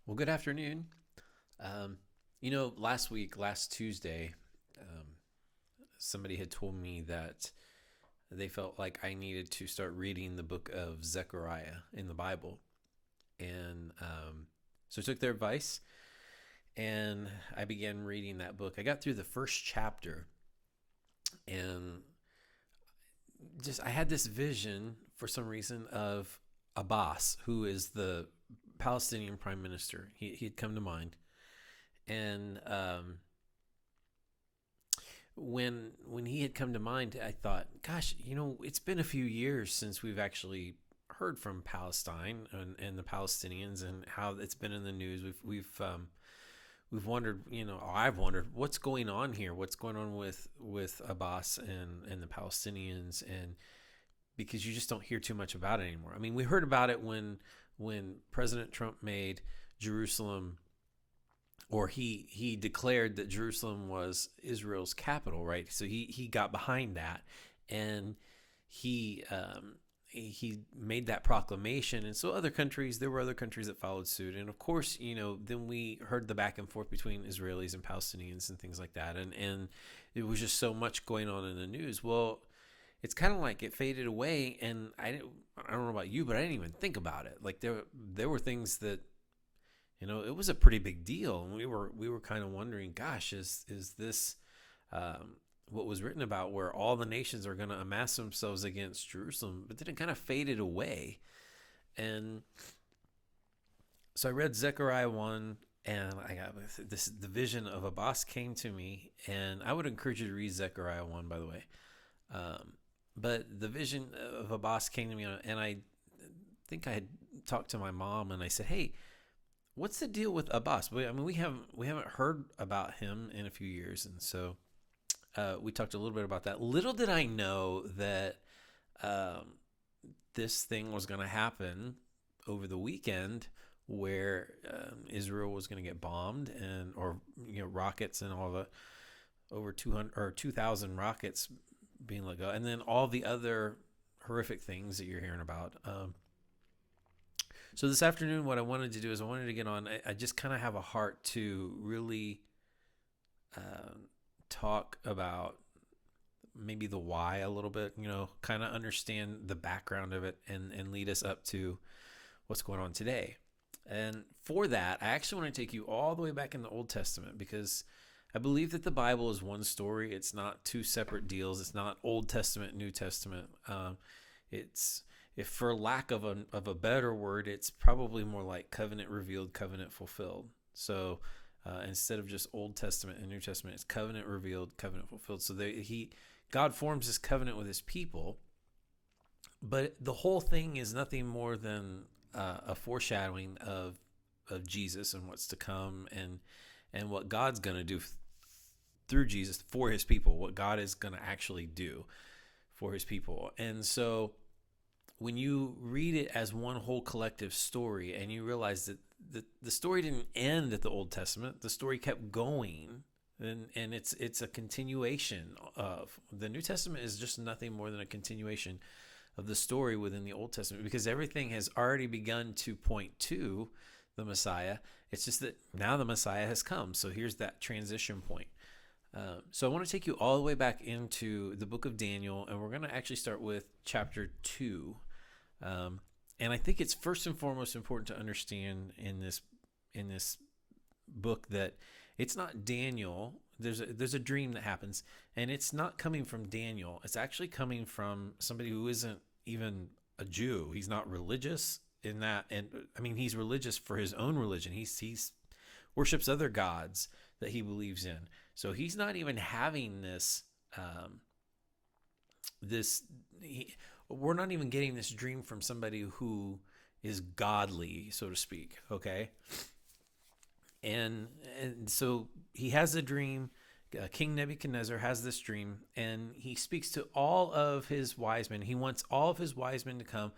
Well, good afternoon. Um, last Tuesday, um, somebody had told me that they felt like I needed to start reading the book of Zechariah in the Bible. And so I took their advice and I began reading that book. I got through the first chapter and I had this vision for some reason of Abbas, who is the Palestinian prime minister. He had come to mind. And when he had come to mind, I thought, gosh, it's been a few years since we've actually heard from Palestine and the Palestinians and how it's been in the news. We've wondered, I've wondered what's going on here, what's going on with Abbas and the Palestinians, and because you just don't hear too much about it anymore. I mean, we heard about it when President Trump made Jerusalem, or he declared that Jerusalem was Israel's capital, right? So he got behind that, and he made that proclamation, and so there were other countries that followed suit, and of course, then we heard the back and forth between Israelis and Palestinians and things like that, and it was just so much going on in the news. Well, it's kind of like it faded away, and I don't know about you, but I didn't even think about it. Like there were things that it was a pretty big deal, and we were kind of wondering, gosh, is this what was written about, where all the nations are going to amass themselves against Jerusalem? But then it kind of faded away, and so I read Zechariah 1, and I got the vision of Abbas came to me, and I would encourage you to read Zechariah 1, by the way. But the vision of Abbas came to me, and I think I had talked to my mom, and I said, hey, what's the deal with Abbas? I mean, we haven't heard about him in a few years, and so we talked a little bit about that. Little did I know that this thing was going to happen over the weekend, where Israel was going to get bombed, or rockets and all the over 200 or 2,000 rockets being let go, and then all the other horrific things that you're hearing about. So this afternoon, what I wanted to do is I wanted to get on. I just kind of have a heart to really talk about maybe the why a little bit, kind of understand the background of it, and lead us up to what's going on today. And for that, I actually want to take you all the way back in the Old Testament, because I believe that the Bible is one story. It's not two separate deals. It's not Old Testament, New Testament. It's, if for lack of a better word, it's probably more like covenant revealed, covenant fulfilled. So instead of just Old Testament and New Testament, it's covenant revealed, covenant fulfilled. So God forms this covenant with his people, but the whole thing is nothing more than a foreshadowing of Jesus and what's to come, and what God's going to do through Jesus for his people, what God is going to actually do for his people. And so when you read it as one whole collective story, and you realize that the story didn't end at the Old Testament, the story kept going, and it's a continuation of the New Testament. Is just nothing more than a continuation of the story within the Old Testament, because everything has already begun to point to the Messiah. It's just that now the Messiah has come. So here's that transition point. So I want to take you all the way back into the book of Daniel, and we're going to actually start with chapter 2. And I think it's first and foremost important to understand in this book that it's not Daniel. There's a dream that happens, and it's not coming from Daniel. It's actually coming from somebody who isn't even a Jew. He's not religious in that, and I mean, he's religious for his own religion. He's worships other gods that he believes in. So he's not even having this. We're not even getting this dream from somebody who is godly, so to speak. Okay, and so he has a dream. King Nebuchadnezzar has this dream, and he speaks to all of his wise men. He wants all of his wise men to come,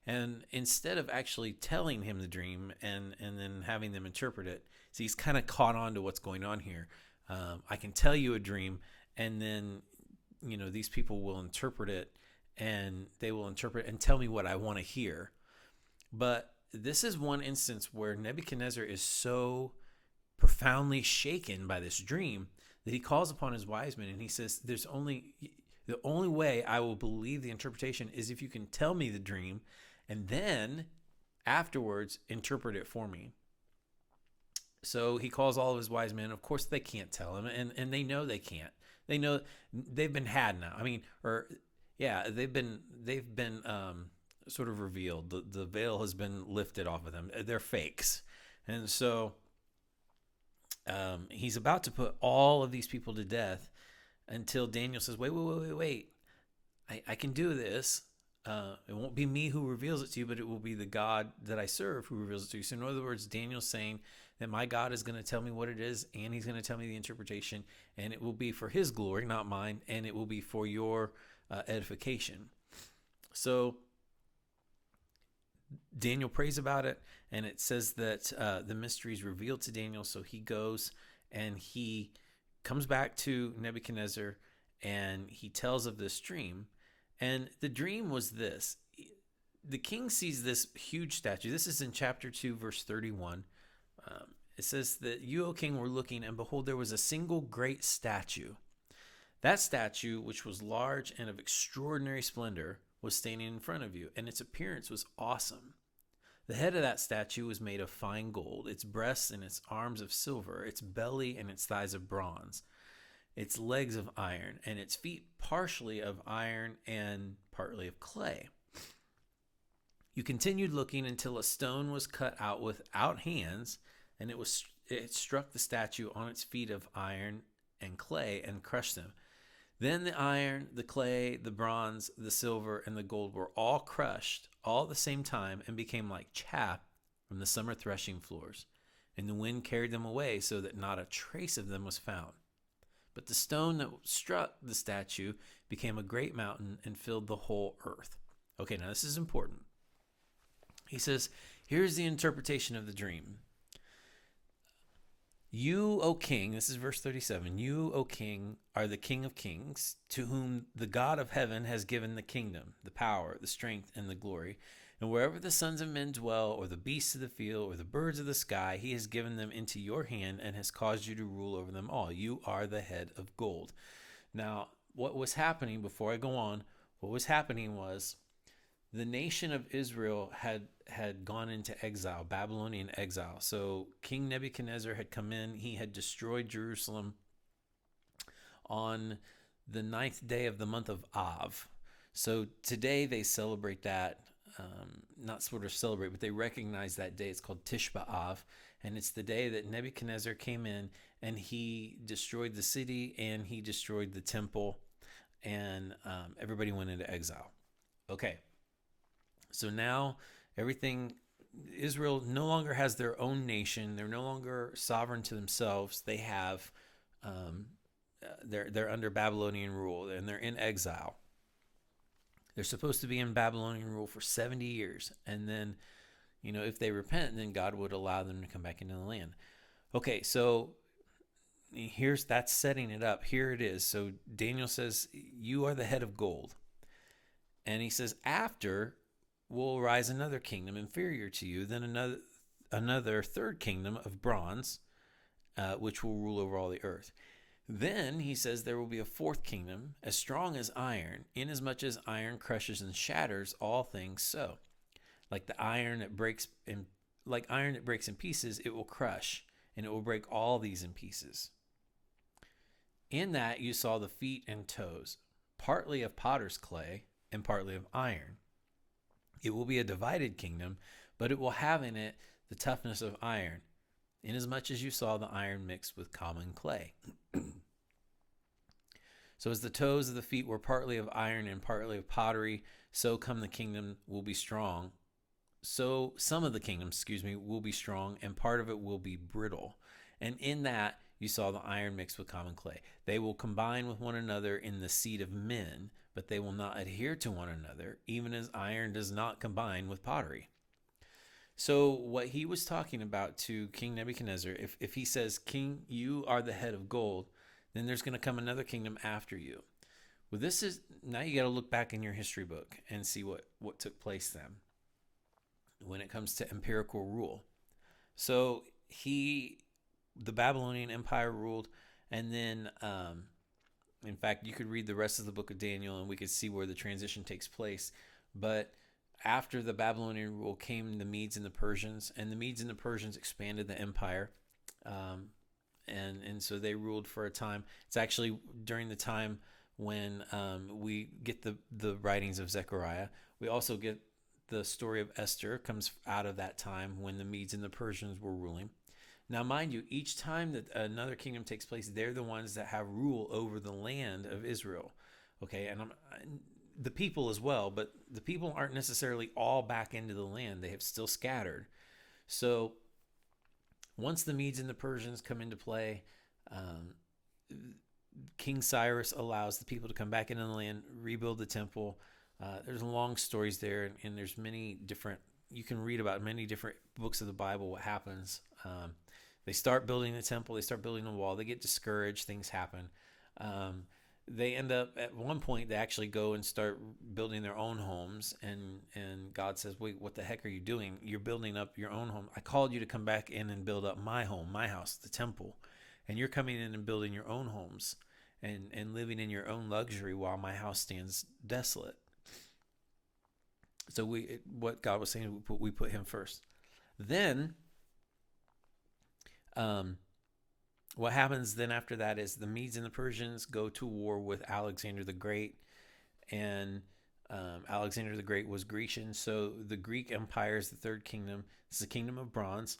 and instead of actually telling him the dream and then having them interpret it, so he's kind of caught on to what's going on here. I can tell you a dream, and then these people will interpret it, and they will interpret and tell me what I want to hear. But this is one instance where Nebuchadnezzar is so profoundly shaken by this dream that he calls upon his wise men and he says, the only way I will believe the interpretation is if you can tell me the dream and then afterwards interpret it for me. So he calls all of his wise men. Of course, they can't tell him, and they know they can't. They know they've been had now. I mean, they've been sort of revealed. The veil has been lifted off of them. They're fakes, and so he's about to put all of these people to death until Daniel says, "Wait! I can do this. It won't be me who reveals it to you, but it will be the God that I serve who reveals it to you." So in other words, Daniel's saying that my God is going to tell me what it is, and he's going to tell me the interpretation, and it will be for his glory, not mine, and it will be for your edification. So Daniel prays about it, and it says that the mystery is revealed to Daniel, so he goes and he comes back to Nebuchadnezzar, and he tells of this dream. And the dream was this. The king sees this huge statue. This is in chapter 2, verse 31. It says that you, O king, were looking, and behold, there was a single great statue. That statue, which was large and of extraordinary splendor, was standing in front of you, and its appearance was awesome. The head of that statue was made of fine gold, its breasts and its arms of silver, its belly and its thighs of bronze, its legs of iron, and its feet partially of iron and partly of clay. You continued looking until a stone was cut out without hands, and it struck the statue on its feet of iron and clay and crushed them. Then the iron, the clay, the bronze, the silver, and the gold were all crushed all at the same time and became like chaff from the summer threshing floors. And the wind carried them away so that not a trace of them was found. But the stone that struck the statue became a great mountain and filled the whole earth. Okay, now this is important. He says, here's the interpretation of the dream. You, O king, this is verse 37, you, O king, are the king of kings, to whom the God of heaven has given the kingdom, the power, the strength, and the glory. And wherever the sons of men dwell, or the beasts of the field, or the birds of the sky, he has given them into your hand and has caused you to rule over them all. You are the head of gold. Now, what was happening, before I go on, what was happening was the nation of Israel had gone into exile, Babylonian exile. So King Nebuchadnezzar had come in. He had destroyed Jerusalem on the 9th day of the month of Av. So today they celebrate that, not sort of celebrate, but they recognize that day. It's called Tish B'Av, and it's the day that Nebuchadnezzar came in and he destroyed the city and he destroyed the temple, and everybody went into exile. Okay. So now Israel no longer has their own nation. They're no longer sovereign to themselves. They have, they're under Babylonian rule, and they're in exile. They're supposed to be in Babylonian rule for 70 years. And then, if they repent, then God would allow them to come back into the land. Okay, so that's setting it up. Here it is. So Daniel says, you are the head of gold. And he says, after will rise another kingdom inferior to you, then another third kingdom of bronze, which will rule over all the earth. Then he says there will be a fourth kingdom, as strong as iron, inasmuch as iron crushes and shatters all things. So, like iron that breaks in pieces, it will crush, and it will break all these in pieces. In that you saw the feet and toes, partly of potter's clay and partly of iron. It will be a divided kingdom, but it will have in it the toughness of iron, inasmuch as you saw the iron mixed with common clay. So as the toes of the feet were partly of iron and partly of pottery, so the kingdom will be strong. So some of the kingdom, will be strong, and part of it will be brittle. And in that you saw the iron mixed with common clay. They will combine with one another in the seed of men, but they will not adhere to one another, even as iron does not combine with pottery. So what he was talking about to King Nebuchadnezzar, if he says, King, you are the head of gold, then there's going to come another kingdom after you. Well, now you got to look back in your history book and see what took place then. when it comes to empirical rule. So the Babylonian Empire ruled, and then, in fact, you could read the rest of the book of Daniel, and we could see where the transition takes place. But after the Babylonian rule came the Medes and the Persians, and the Medes and the Persians expanded the empire, and so they ruled for a time. It's actually during the time when we get the writings of Zechariah. We also get the story of Esther comes out of that time when the Medes and the Persians were ruling. Now, mind you, each time that another kingdom takes place, they're the ones that have rule over the land of Israel. Okay, and the people as well, but the people aren't necessarily all back into the land. They have still scattered. So once the Medes and the Persians come into play, King Cyrus allows the people to come back into the land, rebuild the temple. There's long stories there, and there's many different, you can read about many different books of the Bible, what happens. They start building the temple, they start building the wall, they get discouraged, things happen. They end up, at one point, they actually go and start building their own homes, and God says, wait, what the heck are you doing? You're building up your own home. I called you to come back in and build up my home, my house, the temple, and you're coming in and building your own homes and living in your own luxury while my house stands desolate. So what God was saying, we put him first. Then, what happens then after that is the Medes and the Persians go to war with Alexander the Great, and Alexander the Great was Grecian, so the Greek Empire is the third kingdom. It's the kingdom of bronze,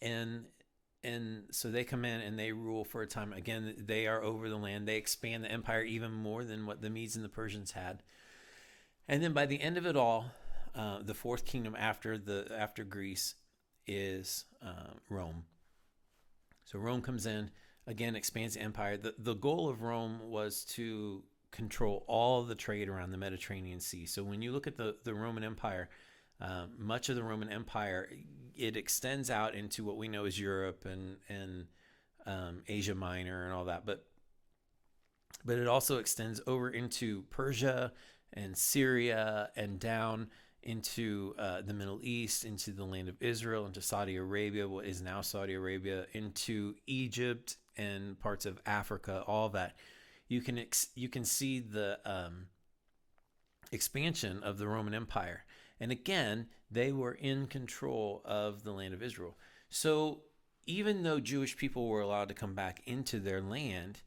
and so they come in and they rule for a time. Again, they are over the land. They expand the empire even more than what the Medes and the Persians had. And then by the end of it all, the fourth kingdom after Greece is Rome. So Rome comes in, again, expands the empire. The goal of Rome was to control all the trade around the Mediterranean Sea. So when you look at the Roman Empire, much of the Roman Empire, it extends out into what we know as Europe and Asia Minor and all that. But it also extends over into Persia and Syria and down into the Middle East, into the land of Israel, into Saudi Arabia, what is now Saudi Arabia, into Egypt and parts of Africa, all that. You can see the expansion of the Roman Empire. And again, they were in control of the land of Israel. So even though Jewish people were allowed to come back into their land,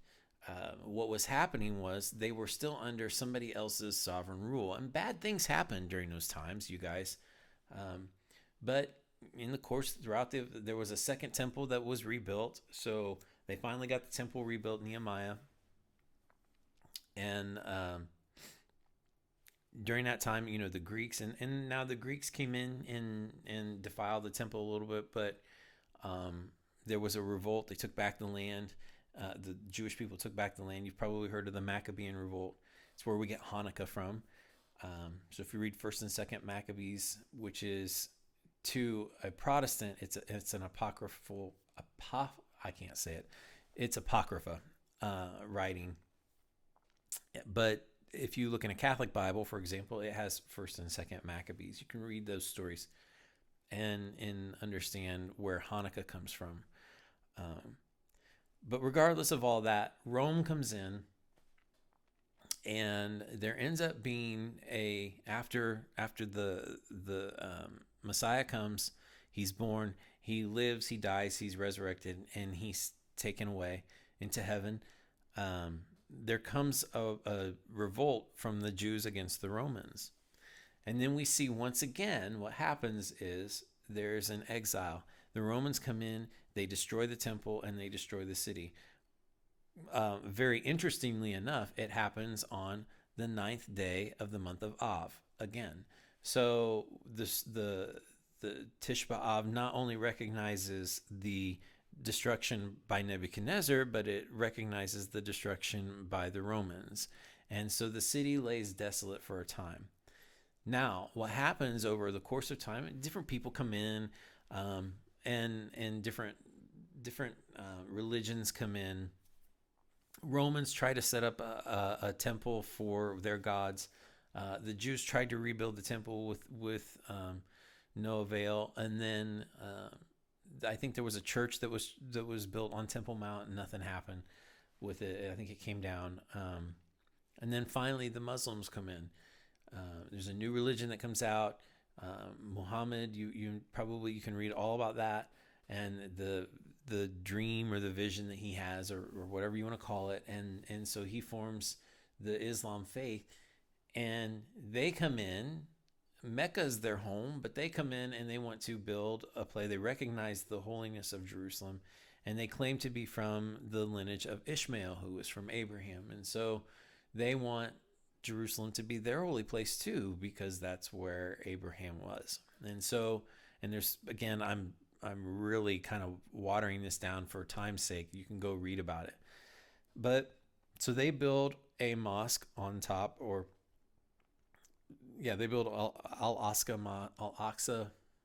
what was happening was they were still under somebody else's sovereign rule. And bad things happened during those times, you guys. But in the course, there was a second temple that was rebuilt. So they finally got the temple rebuilt, Nehemiah. And during that time, the Greeks, and now the Greeks came in and defiled the temple a little bit, but there was a revolt. They took back the land. The Jewish people took back the land. You've probably heard of the Maccabean revolt. It's where we get Hanukkah from. So if you read 1st and 2nd Maccabees, which is to a Protestant, it's an apocryphal, I can't say it. It's apocrypha writing. But if you look in a Catholic Bible, for example, it has 1st and 2nd Maccabees. You can read those stories and understand where Hanukkah comes from. But regardless of all that, Rome comes in, and there ends up being after the Messiah comes, he's born, he lives, he dies, he's resurrected, and he's taken away into heaven. There comes a revolt from the Jews against the Romans. And then we see once again what happens is there's an exile. The Romans come in, they destroy the temple, and they destroy the city. Very interestingly enough, it happens on the 9th day of the month of Av again. So the Tish B'Av not only recognizes the destruction by Nebuchadnezzar, but it recognizes the destruction by the Romans. And so the city lays desolate for a time. Now, what happens over the course of time, different people come in, and different religions come in. Romans try to set up a temple for their gods. The Jews tried to rebuild the temple with no avail, and then I think there was a church that was built on Temple Mount, and nothing happened with it. I think it came down, and then finally the Muslims come in. There's a new religion that comes out. Muhammad, you probably you can read all about that and the dream or the vision that he has, or whatever you want to call it, and so he forms the Islam faith, and they come in. Mecca's their home, but they come in and they want to build a place. They recognize the holiness of Jerusalem, and they claim to be from the lineage of Ishmael, who was from Abraham, and so they want Jerusalem to be their holy place too, because that's where Abraham was. And so, and there's again, I'm really kind of watering this down for time's sake. You can go read about it. But so they build a mosque on top, or yeah, they build Al-Aqsa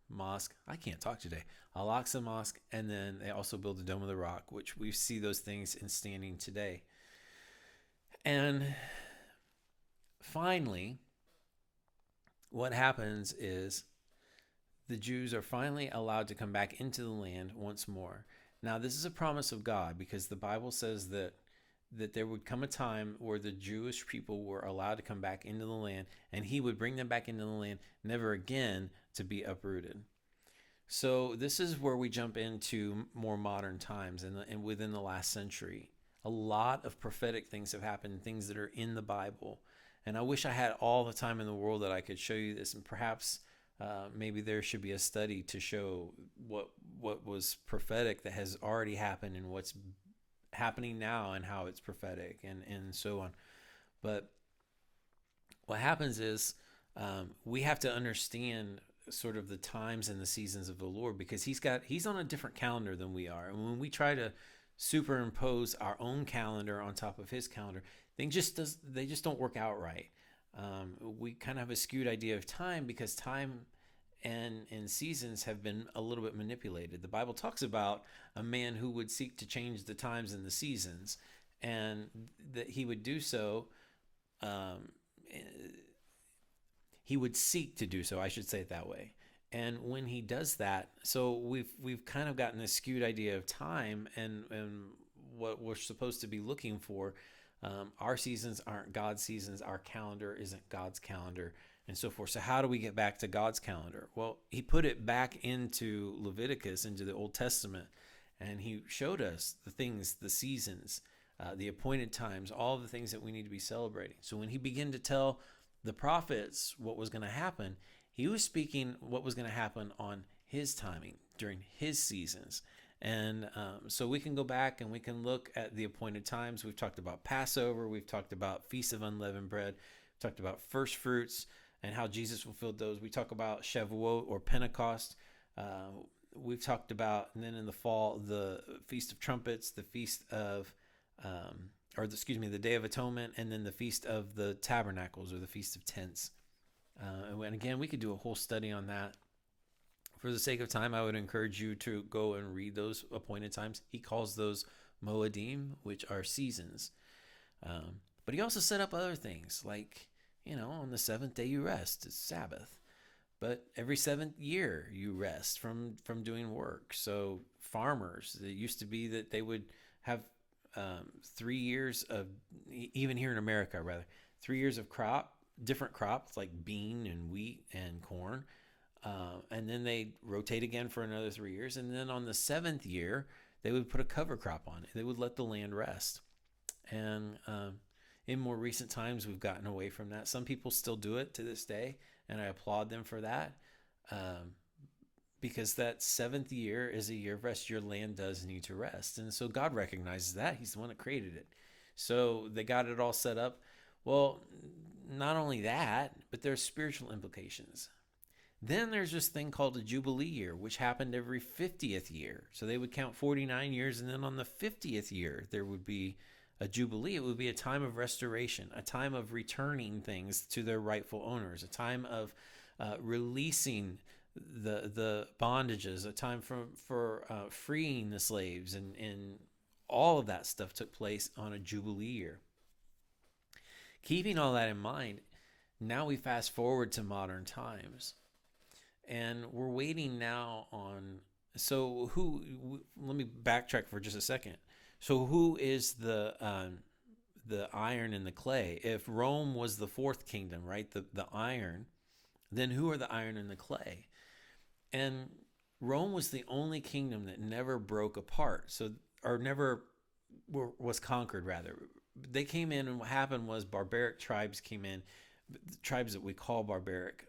Mosque. I can't talk today. Al-Aqsa Mosque, and then they also build the Dome of the Rock, which we see those things in standing today. And finally, what happens is the Jews are finally allowed to come back into the land once more. Now, this is a promise of God, because the Bible says that there would come a time where the Jewish people were allowed to come back into the land, and he would bring them back into the land, never again to be uprooted. So this is where we jump into more modern times, and within the last century. A lot of prophetic things have happened, things that are in the Bible. And I wish I had all the time in the world that I could show you this, and perhaps maybe there should be a study to show what was prophetic that has already happened, and what's happening now, and how it's prophetic, and so on. But what happens is we have to understand sort of the times and the seasons of the Lord, because he's on a different calendar than we are. And when we try to superimpose our own calendar on top of his calendar, they just don't work out right. We kind of have a skewed idea of time, because time and seasons have been a little bit manipulated. The Bible talks about a man who would seek to change the times and the seasons, and that he would do so. He would seek to do so, I should say it that way. And when he does that, so we've kind of gotten this skewed idea of time and what we're supposed to be looking for. Our seasons aren't God's seasons. Our calendar isn't God's calendar, and so forth. So how do we get back to God's calendar? Well, he put it back into Leviticus, into the Old Testament, and he showed us the things, the seasons, the appointed times, all the things that we need to be celebrating. So when he began to tell the prophets what was going to happen, he was speaking what was going to happen on his timing during his seasons. And so we can go back and we can look at the appointed times. We've talked about Passover. We've talked about Feast of Unleavened Bread. We've talked about first fruits and how Jesus fulfilled those. We talk about Shavuot or Pentecost. We've talked about, and then in the fall, the Feast of Trumpets, the Feast of, the Day of Atonement, and then the Feast of the Tabernacles, or the Feast of Tents. And again, we could do a whole study on that. For the sake of time, I would encourage you to go and read those appointed times. He calls those Moedim, which are seasons. But he also set up other things, like, on the seventh day you rest. It's Sabbath. But every seventh year you rest from doing work. So farmers, it used to be that they would have 3 years of, even here in America, 3 years of different crops like bean and wheat and corn. And then they rotate again for another 3 years. And then on the seventh year, they would put a cover crop on it. They would let the land rest. And in more recent times, we've gotten away from that. Some people still do it to this day, and I applaud them for that. Because that seventh year is a year of rest. Your land does need to rest. And so God recognizes that. He's the one that created it. So they got it all set up. Well, not only that, but there's spiritual implications. Then there's this thing called a Jubilee year, which happened every 50th year. So they would count 49 years, and then on the 50th year, there would be a Jubilee. It would be a time of restoration, a time of returning things to their rightful owners, a time of releasing the bondages, a time for freeing the slaves, and all of that stuff took place on a Jubilee year. Keeping all that in mind, Now we fast forward to modern times, and we're waiting now on. So let me backtrack for just a second. So who is the iron and the clay? If Rome was the fourth kingdom, right? The iron, then who are the iron and the clay? And Rome was the only kingdom that never broke apart. So, or never was conquered, rather. They came in, and what happened was barbaric tribes came in, tribes that we call barbaric.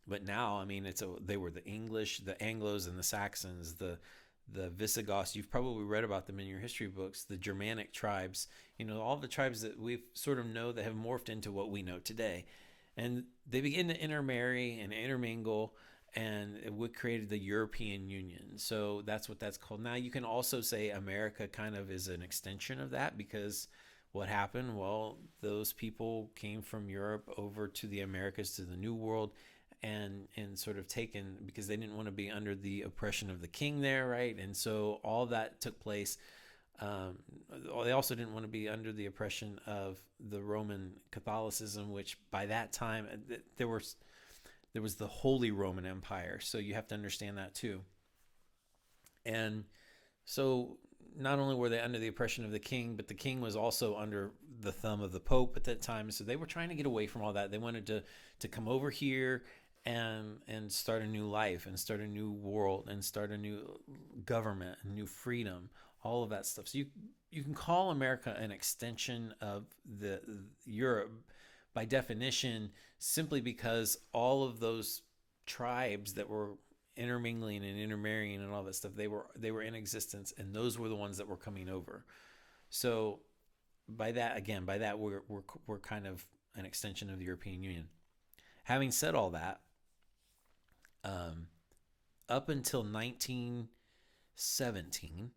But now, I mean, they were the English, the Anglos, and the Saxons, the Visigoths. You've probably read about them in your history books. The Germanic tribes, all the tribes that we sort of know that have morphed into what we know today, and they begin to intermarry and intermingle, and what created the European Union. So that's what that's called. Now you can also say America kind of is an extension of that, because what happened? Well, those people came from Europe over to the Americas, to the New World, and sort of taken, because they didn't want to be under the oppression of the king there, right? And so all that took place. They also didn't want to be under the oppression of the Roman Catholicism, which by that time there was the Holy Roman Empire. So you have to understand that too. And so not only were they under the oppression of the king, but the king was also under the thumb of the Pope at that time. So they were trying to get away from all that. They wanted to come over here and start a new life, and start a new world, and start a new government, a new freedom, all of that stuff. So you can call America an extension of the Europe by definition, simply because all of those tribes that were intermingling and intermarrying and all that stuff, they were in existence, and those were the ones that were coming over. So by that we're kind of an extension of the European Union. Having said all that, up until 1917,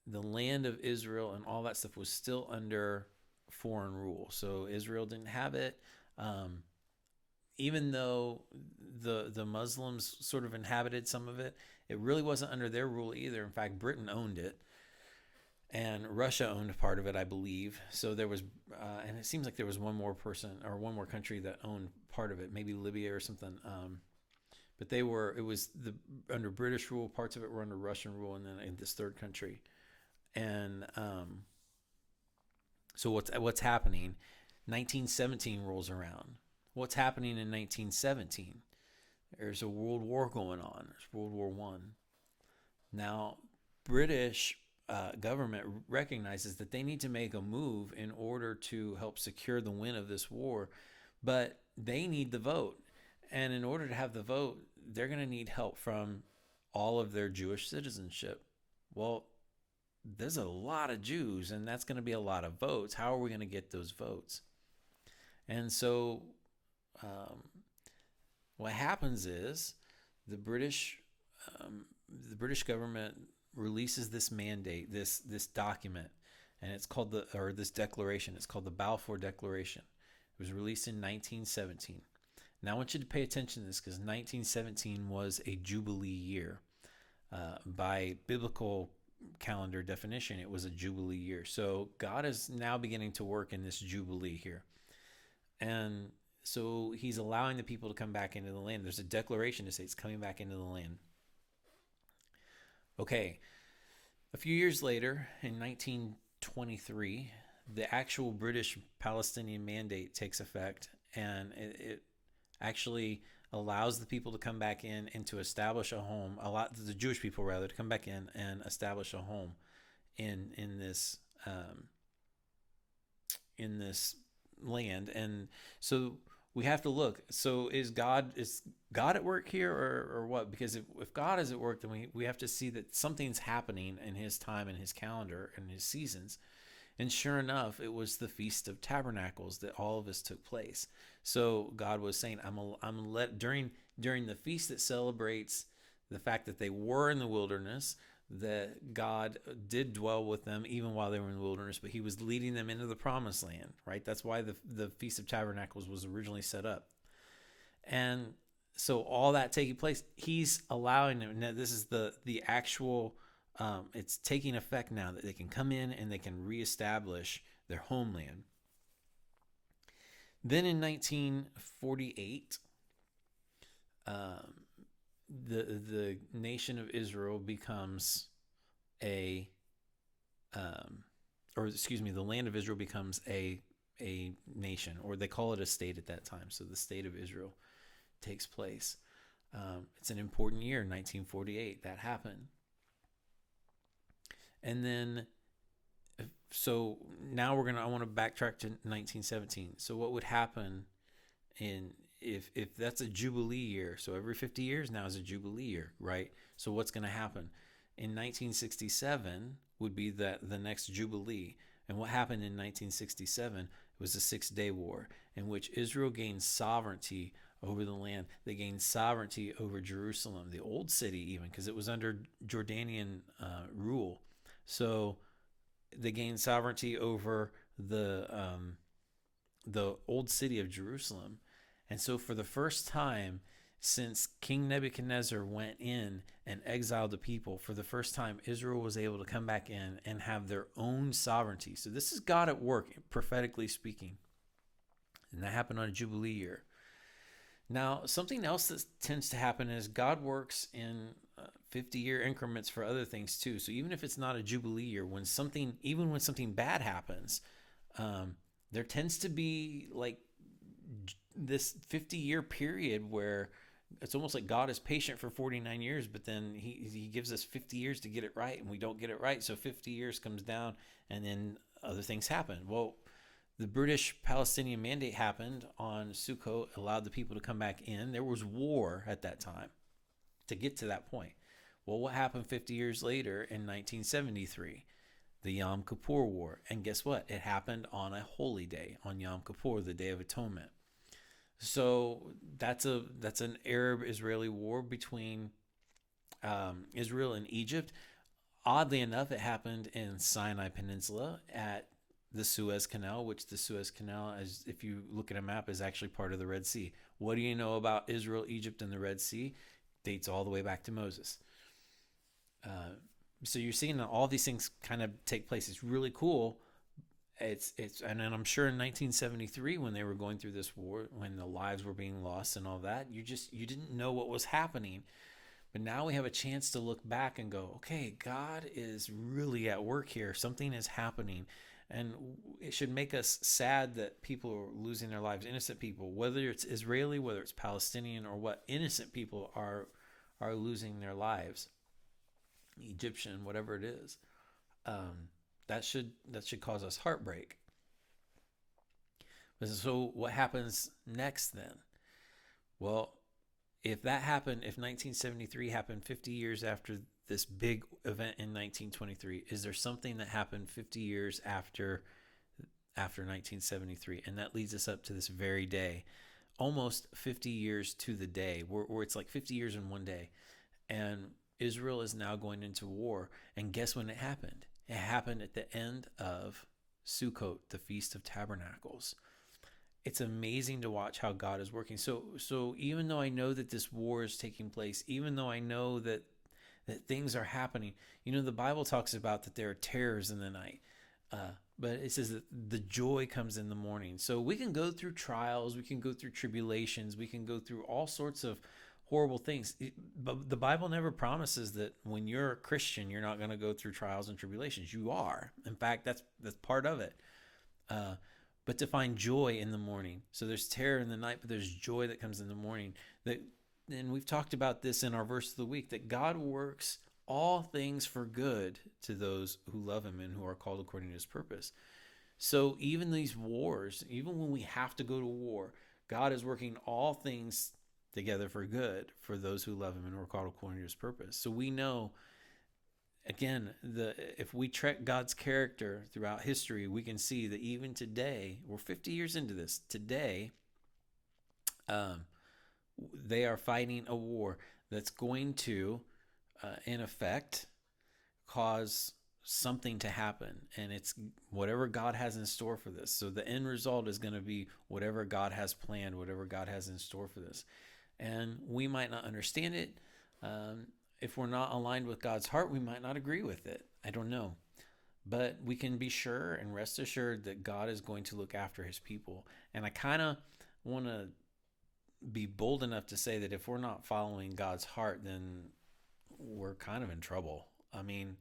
the land of Israel and all that stuff was still under foreign rule. So Israel didn't have it. Even though the Muslims sort of inhabited some of it, it really wasn't under their rule either. In fact, Britain owned it, and Russia owned part of it, I believe. So there was, and it seems like there was one more country that owned part of it, maybe Libya or something. But it was under British rule. Parts of it were under Russian rule, and then in this third country. And so what's happening? 1917 rolls around. What's happening in 1917? There's a world war going on. There's World War One. Now, British government recognizes that they need to make a move in order to help secure the win of this war, but they need the vote. And in order to have the vote, they're going to need help from all of their Jewish citizenship. Well, there's a lot of Jews, and that's going to be a lot of votes. How are we going to get those votes? And so what happens is the British government releases this mandate, this document, and it's called this declaration. It's called the Balfour Declaration. It was released in 1917. Now I want you to pay attention to this, because 1917 was a Jubilee year. By biblical calendar definition, it was a Jubilee year. So God is now beginning to work in this Jubilee here. And so he's allowing the people to come back into the land. There's a declaration to say it's coming back into the land. Okay, a few years later, in 1923, the actual British Palestinian mandate takes effect, and it actually allows the people to come back in and to establish a home. The Jewish people rather, to come back in and establish a home in this land. And so we have to look. So is God at work here, or what? Because if God is at work, then we have to see that something's happening in his time and his calendar and his seasons. And sure enough, it was the Feast of Tabernacles that all of this took place. So God was saying, during the feast that celebrates the fact that they were in the wilderness, that God did dwell with them even while they were in the wilderness, but he was leading them into the promised land, right? That's why the Feast of Tabernacles was originally set up. And so all that taking place, he's allowing them. Now, this is the actual, it's taking effect now that they can come in and they can reestablish their homeland. Then in 1948, the nation of Israel becomes a the land of Israel becomes a nation, or they call it a state at that time. So the state of Israel takes place. It's an important year, 1948. That happened. And then, so now I want to backtrack to 1917. So what would happen if that's a Jubilee year? So every 50 years now is a Jubilee year, right? So what's going to happen? In 1967 would be the next Jubilee. And what happened in 1967 was the 6-Day War, in which Israel gained sovereignty over the land. They gained sovereignty over Jerusalem, the old city even, because it was under Jordanian rule. So they gained sovereignty over the old city of Jerusalem. And so for the first time since King Nebuchadnezzar went in and exiled the people, for the first time, Israel was able to come back in and have their own sovereignty. So this is God at work, prophetically speaking. And that happened on a Jubilee year. Now, something else that tends to happen is God works in 50-year increments for other things too. So even if it's not a Jubilee year, when something bad happens, there tends to be like this 50-year period where it's almost like God is patient for 49 years, but then he gives us 50 years to get it right, and we don't get it right. So 50 years comes down, and then other things happen. Well, the British-Palestinian Mandate happened on Sukkot, allowed the people to come back in. There was war at that time to get to that point. Well, what happened 50 years later in 1973? The Yom Kippur War. And guess what? It happened on a holy day, on Yom Kippur, the Day of Atonement. So that's an Arab-Israeli war between Israel and Egypt. Oddly enough, it happened in Sinai Peninsula at the Suez Canal, which the Suez Canal, as if you look at a map, is actually part of the Red Sea. What do you know about Israel, Egypt, and the Red Sea? Dates all the way back to Moses. So you're seeing that all these things kind of take place. It's really cool. And then I'm sure in 1973, when they were going through this war, when the lives were being lost and all that, you didn't know what was happening. But now we have a chance to look back and go, okay, God is really at work here. Something is happening. And it should make us sad that people are losing their lives, innocent people, whether it's Israeli, whether it's Palestinian, or what, innocent people are losing their lives, Egyptian, whatever it is. That should cause us heartbreak. So what happens next then? Well, if 1973 happened 50 years after this big event in 1923, is there something that happened 50 years after 1973? And that leads us up to this very day, almost 50 years to the day, where it's like 50 years in one day. And Israel is now going into war. And guess when it happened? It happened at the end of Sukkot, the Feast of Tabernacles. It's amazing to watch how God is working. So even though I know that this war is taking place, even though I know that things are happening, the Bible talks about that there are terrors in the night. But it says that the joy comes in the morning. So we can go through trials, we can go through tribulations, we can go through all sorts of horrible things. But the Bible never promises that when you're a Christian, you're not going to go through trials and tribulations. You are. In fact, that's part of it. But to find joy in the morning. So there's terror in the night, but there's joy that comes in the morning. And we've talked about this in our verse of the week, that God works all things for good to those who love him and who are called according to his purpose. So even these wars, even when we have to go to war, God is working all things together for good for those who love him and who are called according to his purpose. So we know, again, if we track God's character throughout history, we can see that even today, we're 50 years into this, today, they are fighting a war that's going to, in effect, cause something to happen. And it's whatever God has in store for this. So the end result is going to be whatever God has planned, whatever God has in store for this. And we might not understand it. If we're not aligned with God's heart, we might not agree with it. I don't know. But we can be sure and rest assured that God is going to look after his people. And I kind of want to be bold enough to say that if we're not following God's heart, then we're kind of in trouble. I mean,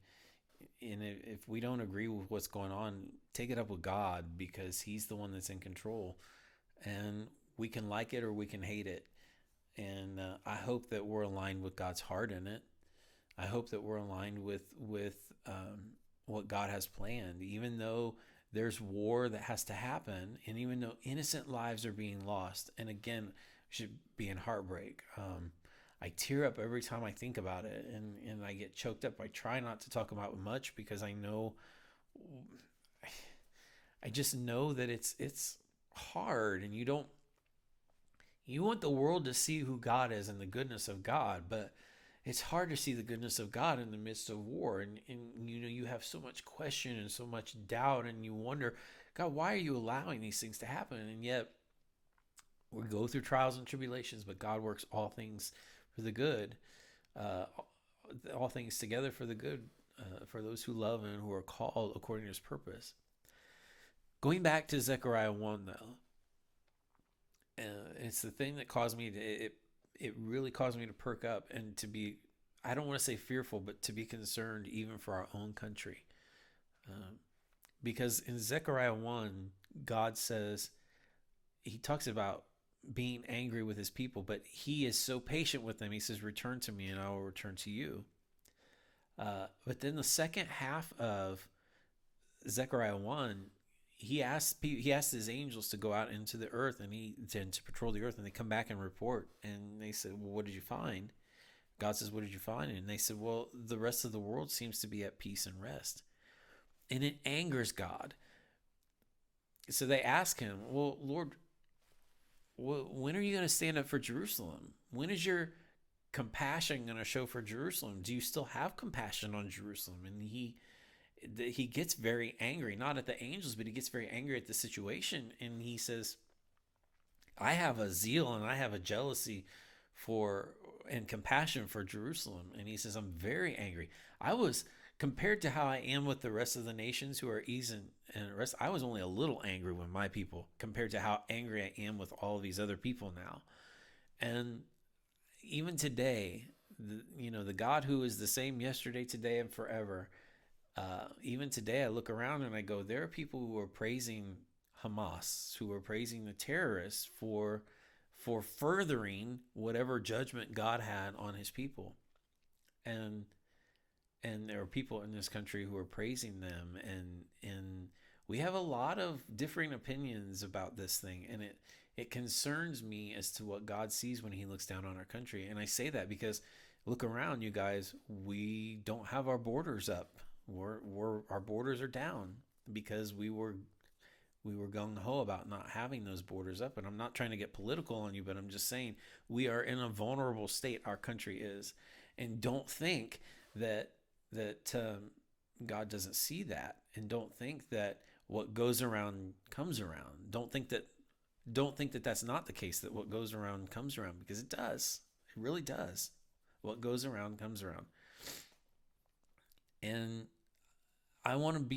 and if we don't agree with what's going on, take it up with God, because he's the one that's in control. And we can like it or we can hate it. And I hope that we're aligned with God's heart in it. I hope that we're aligned with what God has planned, even though there's war that has to happen, and even though innocent lives are being lost. And again, should be in heartbreak. I tear up every time I think about it, and I get choked up. I try not to talk about it much because I just know that it's hard, and you want the world to see who God is and the goodness of God, but it's hard to see the goodness of God in the midst of war. And you have so much question and so much doubt, and you wonder, God, why are you allowing these things to happen? And yet we go through trials and tribulations, but God works all things for the good, uh, all things together for the good, for those who love and who are called according to his purpose. Going back to Zechariah 1, though, it's the thing that caused me to, it really caused me to perk up and to be, I don't want to say fearful, but to be concerned even for our own country. Because in Zechariah 1, God says, he talks about being angry with his people, but he is so patient with them. He says, return to me and I will return to you. But then the second half of Zechariah 1, he asked his angels to go out into the earth and to patrol the earth, and they come back and report, and they said, well, what did you find? God says, what did you find? And they said, well, the rest of the world seems to be at peace and rest. And it angers God. So they ask him, well, Lord, when are you going to stand up for Jerusalem? When is your compassion going to show for Jerusalem? Do you still have compassion on Jerusalem? And he gets very angry, not at the angels, but he gets very angry at the situation. And he says, I have a zeal and I have a jealousy for and compassion for Jerusalem. And he says, I'm very angry. I was, compared to how I am with the rest of the nations who are east and the rest, I was only a little angry with my people compared to how angry I am with all of these other people now. And even today, the God who is the same yesterday, today, and forever, even today I look around and I go, there are people who are praising Hamas, who are praising the terrorists for furthering whatever judgment God had on his people. And there are people in this country who are praising them, and we have a lot of differing opinions about this thing, and it concerns me as to what God sees when he looks down on our country. And I say that because look around, you guys, we don't have our borders up. Our borders are down because we were gung-ho about not having those borders up. And I'm not trying to get political on you, but I'm just saying we are in a vulnerable state, our country is. And don't think that God doesn't see that, and don't think that what goes around comes around. Don't think that that's not the case, that what goes around comes around, because it does. It really does. What goes around comes around. And I want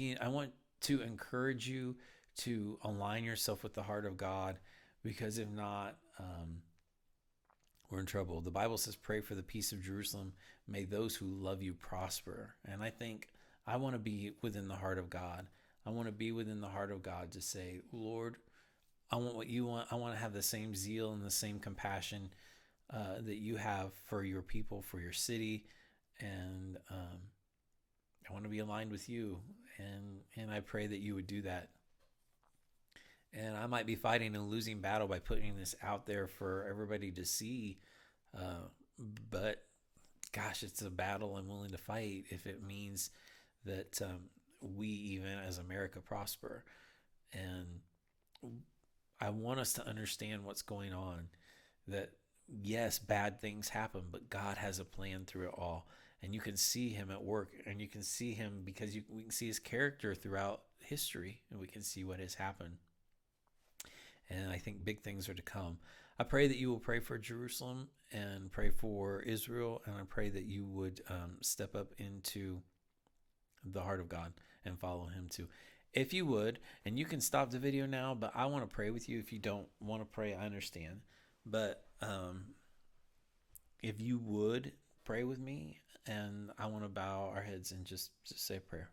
to encourage you to align yourself with the heart of God, because if not, we're in trouble. The Bible says, pray for the peace of Jerusalem. May those who love you prosper. And I think I want to be within the heart of God. I want to be within the heart of God to say, Lord, I want what you want. I want to have the same zeal and the same compassion that you have for your people, for your city. And I want to be aligned with you. And I pray that you would do that. And I might be fighting a losing battle by putting this out there for everybody to see. But gosh, it's a battle I'm willing to fight if it means that we, even as America, prosper. And I want us to understand what's going on. That yes, bad things happen, but God has a plan through it all. And you can see him at work, and you can see him because we can see his character throughout history, and we can see what has happened. And I think big things are to come. I pray that you will pray for Jerusalem and pray for Israel. And I pray that you would step up into the heart of God and follow him too. If you would, and you can stop the video now, but I want to pray with you. If you don't want to pray, I understand. But if you would pray with me, and I want to bow our heads and just say a prayer.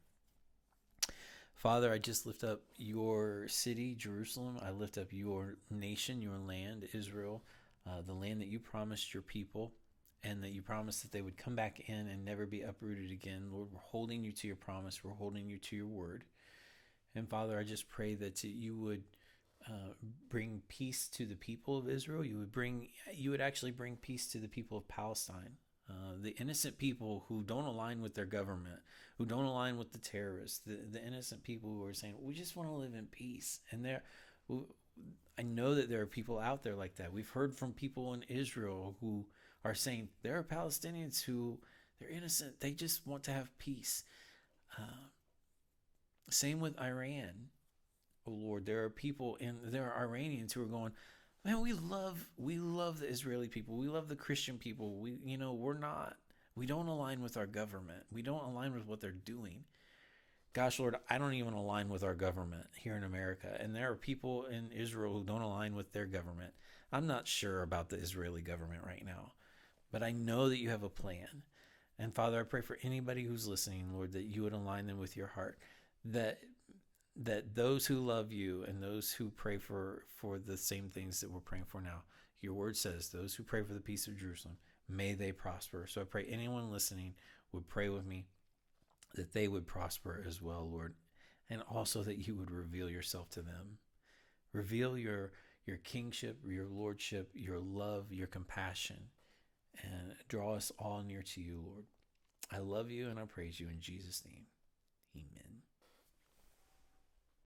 Father, I just lift up your city, Jerusalem. I lift up your nation, your land, Israel, the land that you promised your people, and that you promised that they would come back in and never be uprooted again. Lord, we're holding you to your promise. We're holding you to your word. And Father, I just pray that you would bring peace to the people of Israel. You would actually bring peace to the people of Palestine, the innocent people who don't align with their government, who don't align with the terrorists, the innocent people who are saying, we just want to live in peace. And I know that there are people out there like that. We've heard from people in Israel who are saying there are Palestinians who they're innocent. They just want to have peace. Same with Iran. Oh Lord, there are Iranians who are going, man, we love the Israeli people. We love the Christian people. We don't align with our government. We don't align with what they're doing. Gosh, Lord, I don't even align with our government here in America. And there are people in Israel who don't align with their government. I'm not sure about the Israeli government right now, but I know that you have a plan. And Father, I pray for anybody who's listening, Lord, that you would align them with your heart, that those who love you and those who pray for the same things that we're praying for now, your word says, those who pray for the peace of Jerusalem, may they prosper. So I pray anyone listening would pray with me that they would prosper as well, Lord, and also that you would reveal yourself to them. Reveal your kingship, your lordship, your love, your compassion, and draw us all near to you, Lord. I love you and I praise you in Jesus' name. Amen.